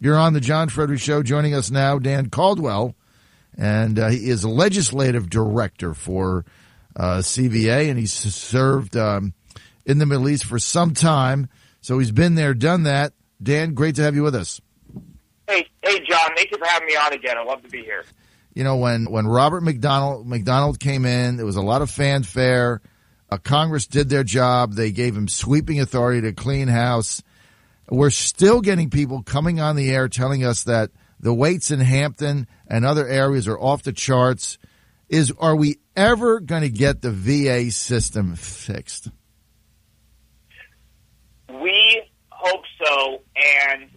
You're on the John Fredericks Show. Joining us now, Dan Caldwell, and he is a legislative director for CVA, and he's served in the Middle East for some time. So he's been there, done that. Dan, great to have you with us. Hey, John. Thank you for having me on again. I love to be here. You know, when Robert McDonald came in, there was a lot of fanfare. Congress did their job. They gave him sweeping authority to clean house. We're still getting people coming on the air telling us that the waits in Hampton and other areas are off the charts. Are we ever going to get the VA system fixed? We hope so, and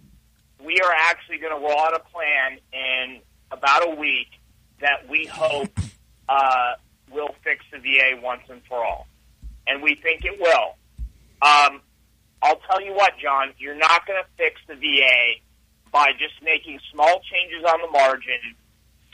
we are actually going to roll out a plan in about a week that we hope will fix the VA once and for all. And we think it will. I'll tell you what, John, you're not going to fix the VA by just making small changes on the margin,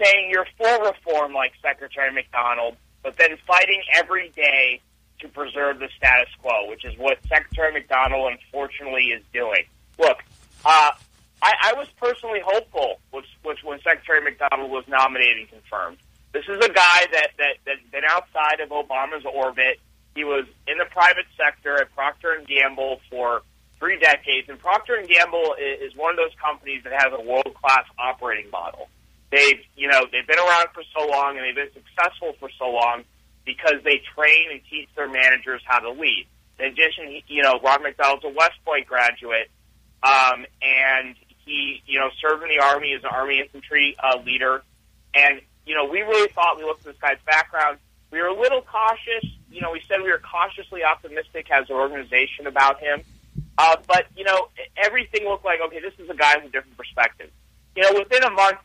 saying you're for reform like Secretary McDonald, but then fighting every day to preserve the status quo, which is what Secretary McDonald unfortunately is doing. Look, I was personally hopeful when Secretary McDonald was nominated and confirmed. This is a guy that's been outside of Obama's orbit. He was in the private sector at Procter & Gamble for 3 decades, and Procter & Gamble is one of those companies that has a world-class operating model. They've been around for so long, and they've been successful for so long because they train and teach their managers how to lead. In addition, Ron McDonald's a West Point graduate, and he, served in the Army as an Army infantry leader. And, we really thought, we looked at this guy's background, we were a little cautious. We said we were cautiously optimistic as an organization about him. But, everything looked like, okay, this is a guy with a different perspective. Within a month,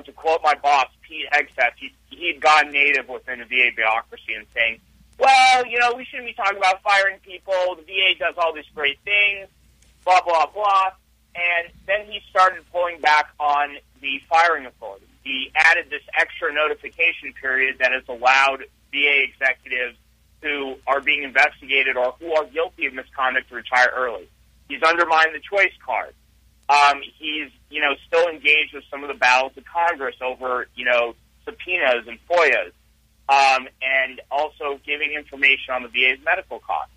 to quote my boss, Pete Hegseth, he had gone native within the VA bureaucracy and saying, well, we shouldn't be talking about firing people. The VA does all these great things, blah, blah, blah. And then he started pulling back on the firing authority. He added this extra notification period that has allowed VA executives who are being investigated or who are guilty of misconduct to retire early. He's undermined the choice card. He's, still engaged with some of the battles of Congress over, subpoenas and FOIAs, and also giving information on the VA's medical costs.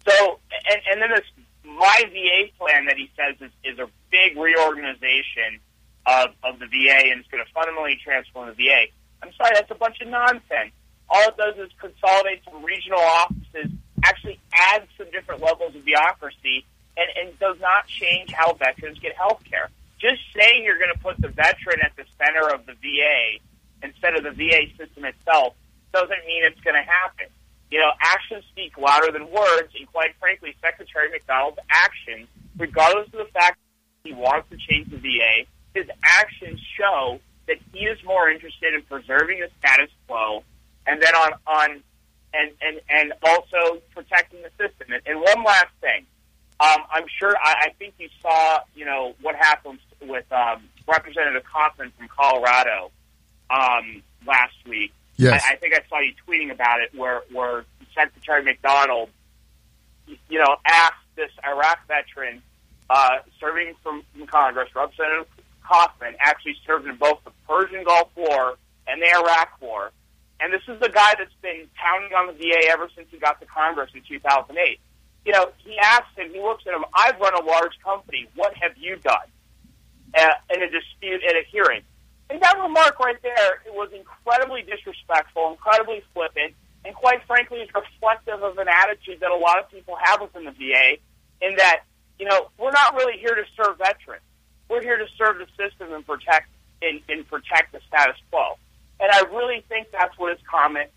So, and then this My VA plan that he says is a big reorganization of the VA, and it's going to fundamentally transform the VA. I'm sorry, that's a bunch of nonsense. All it does is consolidate some regional offices, actually adds some different levels of bureaucracy, and does not change how veterans get health care. Just saying you're going to put the veteran at the center of the VA instead of the VA system itself doesn't mean it's going to happen. Actions speak louder than words, and quite frankly, Secretary McDonald's actions, regardless of the fact that he wants to change the VA, his actions show that he is more interested in preserving the status quo and then and also protecting the system. And one last thing. I'm sure, I think you saw, what happened with Representative Kaufman from Colorado last week. Yes. I think I saw you tweeting about it, where Secretary McDonald, asked this Iraq veteran serving from Congress, Representative Kaufman, actually served in both the Persian Gulf War and the Iraq War. And this is the guy that's been pounding on the VA ever since he got to Congress in 2008. He asks him, he looks at him, I've run a large company. What have you done in a dispute at a hearing? And that remark right there, it was incredibly disrespectful, incredibly flippant, and quite frankly, it's reflective of an attitude that a lot of people have within the VA in that, we're not really here to serve veterans. We're here to serve the system and protect the status quo. And I really think that's what his comment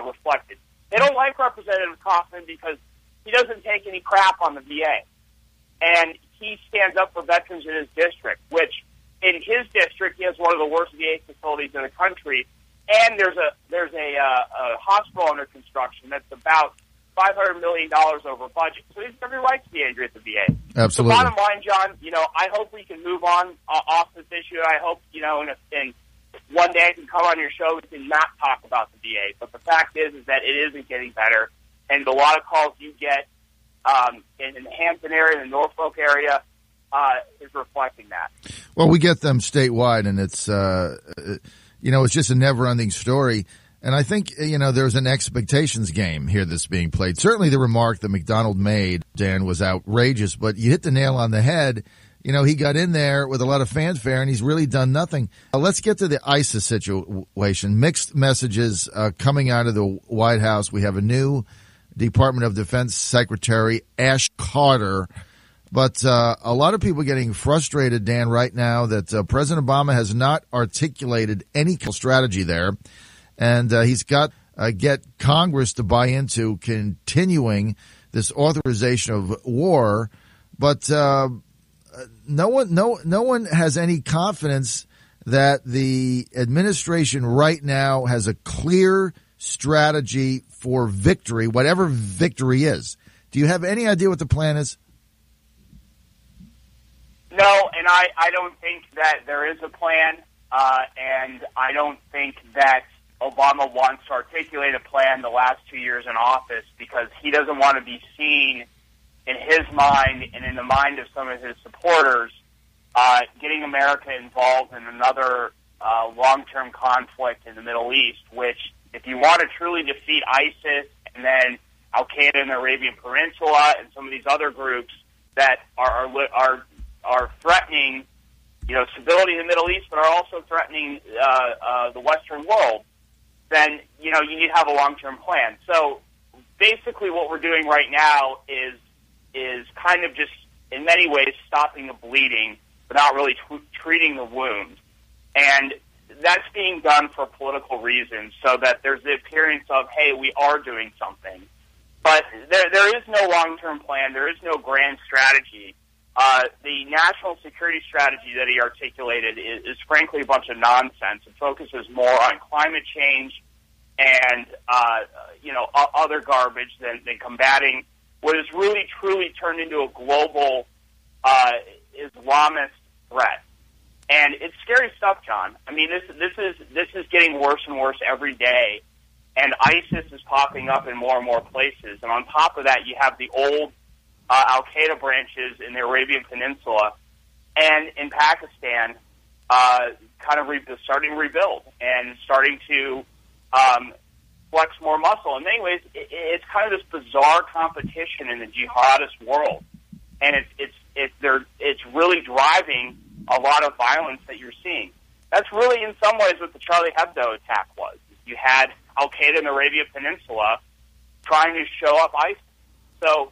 reflected. They don't like Representative Kaufman because he doesn't take any crap on the VA. And he stands up for veterans in his district, which in his district, he has one of the worst VA facilities in the country. And there's a hospital under construction that's about $500 million over budget. So he's every right to be angry at the VA. Absolutely. So bottom line, John, I hope we can move on off this issue. I hope, in one day I can come on your show, we can not talk about the VA. But the fact is that it isn't getting better. And a lot of calls you get in the Hampton area, the Norfolk area, is reflecting that. Well, we get them statewide, and it's it's just a never-ending story. And I think, there's an expectations game here that's being played. Certainly the remark that McDonald made, Dan, was outrageous, but you hit the nail on the head. He got in there with a lot of fanfare, and he's really done nothing. Let's get to the ISIS situation. Mixed messages coming out of the White House. We have a new Department of Defense Secretary, Ash Carter. But a lot of people getting frustrated, Dan, right now that President Obama has not articulated any strategy there. And he's got get Congress to buy into continuing this authorization of war. But no one has any confidence that the administration right now has a clear strategy for victory, whatever victory is. Do you have any idea what the plan is? No, and I don't think that there is a plan, and I don't think that Obama wants to articulate a plan the last 2 years in office because he doesn't want to be seen in his mind and in the mind of some of his supporters getting America involved in another long-term conflict in the Middle East, which if you want to truly defeat ISIS and then Al-Qaeda in the Arabian Peninsula and some of these other groups that are threatening, stability in the Middle East, but are also threatening the Western world, then, you need to have a long-term plan. So basically what we're doing right now is kind of just, in many ways, stopping the bleeding, but not really treating the wound. And that's being done for political reasons, so that there's the appearance of, hey, we are doing something. But there is no long-term plan. There is no grand strategy. The national security strategy that he articulated is frankly a bunch of nonsense. It focuses more on climate change and, other garbage than combating what has really truly turned into a global Islamist threat. And it's scary stuff, John. I mean, this is getting worse and worse every day, and ISIS is popping up in more and more places. And on top of that, you have the old Al-Qaeda branches in the Arabian Peninsula and in Pakistan starting to rebuild and starting to flex more muscle. In many ways, it's kind of this bizarre competition in the jihadist world, and it's really driving a lot of violence that you're seeing. That's really, in some ways, what the Charlie Hebdo attack was. You had Al-Qaeda in the Arabian Peninsula trying to show up ISIS. So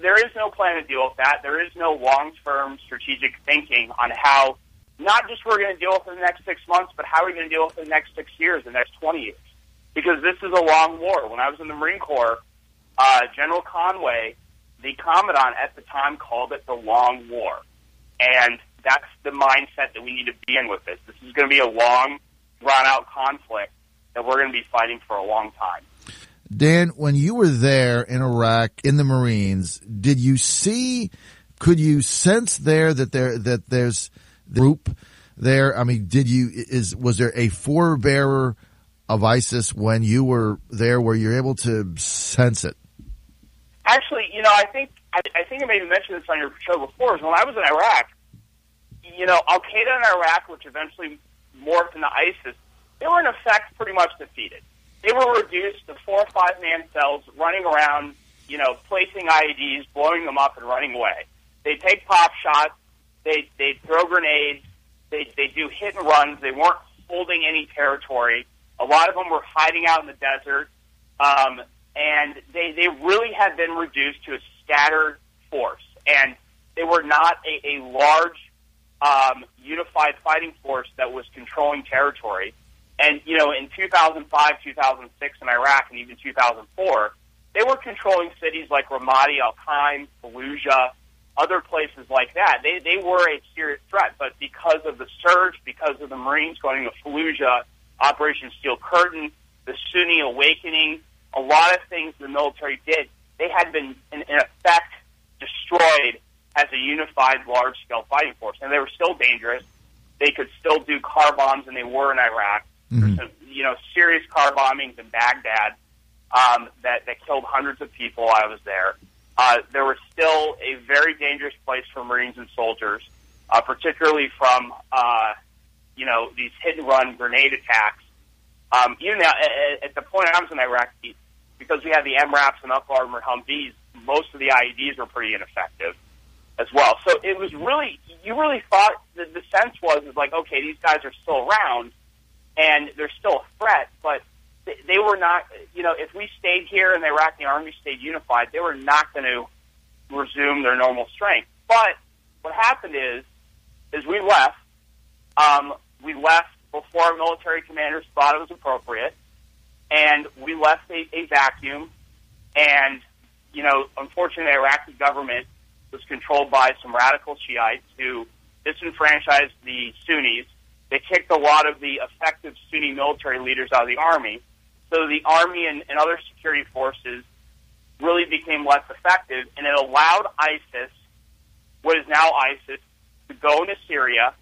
there is no plan to deal with that. There is no long-term strategic thinking on how, not just we're going to deal with it in the next 6 months, but how are we going to deal with it in the next 6 years, the next 20 years? Because this is a long war. When I was in the Marine Corps, General Conway, the Commandant at the time, called it the long war. And that's the mindset that we need to be in with this. This is going to be a long, drawn-out conflict that we're going to be fighting for a long time. Dan, when you were there in Iraq in the Marines, could you sense there that there's the group there? I mean, was there a forebearer of ISIS when you were there where you're able to sense it? Actually, I think I maybe mentioned this on your show before, is when I was in Iraq, Al-Qaeda in Iraq, which eventually morphed into ISIS, they were in effect pretty much defeated. They were reduced to 4 or 5 man cells running around, placing IEDs, blowing them up and running away. They take pop shots, they throw grenades, they do hit and runs. They weren't holding any territory. A lot of them were hiding out in the desert, and they really had been reduced to a scattered force. And they were not a large unified fighting force that was controlling territory. And, in 2005, 2006 in Iraq, and even 2004, they were controlling cities like Ramadi, Al-Qaim, Fallujah, other places like that. They were a serious threat, but because of the surge, because of the Marines going to Fallujah, Operation Steel Curtain, the Sunni awakening, a lot of things the military did, they had been, in effect, destroyed as a unified, large-scale fighting force. And they were still dangerous. They could still do car bombs, and they were in Iraq. Mm-hmm. There's some, serious car bombings in Baghdad that killed hundreds of people while I was there. there was still a very dangerous place for Marines and soldiers, particularly from, these hit-and-run grenade attacks. Even at the point I was in Iraq, because we had the MRAPs and up-armored Humvees, most of the IEDs were pretty ineffective as well. So it was really, you really thought, the sense was like, okay, these guys are still around, and they're still a threat, but they were not, if we stayed here and the Iraqi army stayed unified, they were not going to resume their normal strength. But what happened is we left. We left before our military commanders thought it was appropriate, and we left a vacuum. And, unfortunately, the Iraqi government was controlled by some radical Shiites who disenfranchised the Sunnis. They kicked a lot of the effective Sunni military leaders out of the army. So the army and other security forces really became less effective, and it allowed ISIS, what is now ISIS, to go into Syria,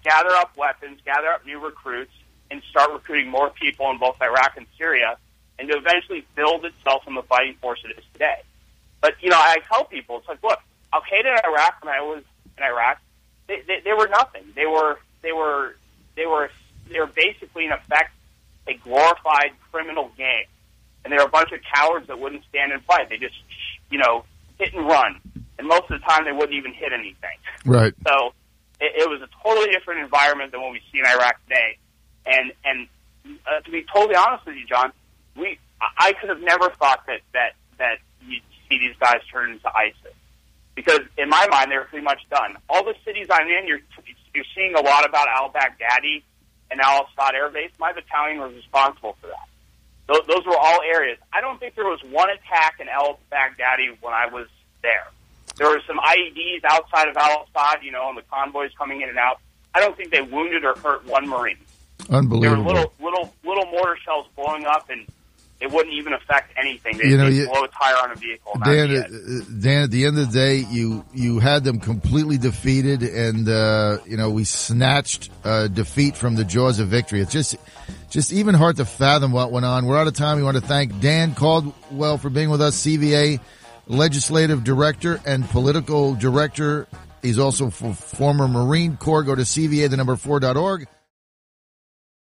gather up weapons, gather up new recruits, and start recruiting more people in both Iraq and Syria, and to eventually build itself in the fighting force it is today. But, I tell people, it's like, look, Al-Qaeda in Iraq, when I was in Iraq, they were nothing. They were basically, in effect, a glorified criminal gang. And they were a bunch of cowards that wouldn't stand and fight. They just, hit and run. And most of the time, they wouldn't even hit anything. Right. So it was a totally different environment than what we see in Iraq today. And to be totally honest with you, John, I could have never thought that you'd see these guys turn into ISIS. Because in my mind, they were pretty much done. All the cities I'm in, you're seeing a lot about al-Baghdadi and al-Assad Air Base. My battalion was responsible for that. Those were all areas. I don't think there was one attack in al-Baghdadi when I was there. There were some IEDs outside of al-Assad, and the convoys coming in and out. I don't think they wounded or hurt one Marine. Unbelievable. There were little mortar shells blowing up, and it wouldn't even affect anything. They'd blow a tire on a vehicle. Dan, at the end of the day, you had them completely defeated, and we snatched defeat from the jaws of victory. It's just even hard to fathom what went on. We're out of time. We want to thank Dan Caldwell for being with us, CVA Legislative Director and Political Director. He's also former Marine Corps. Go to CVA4.org.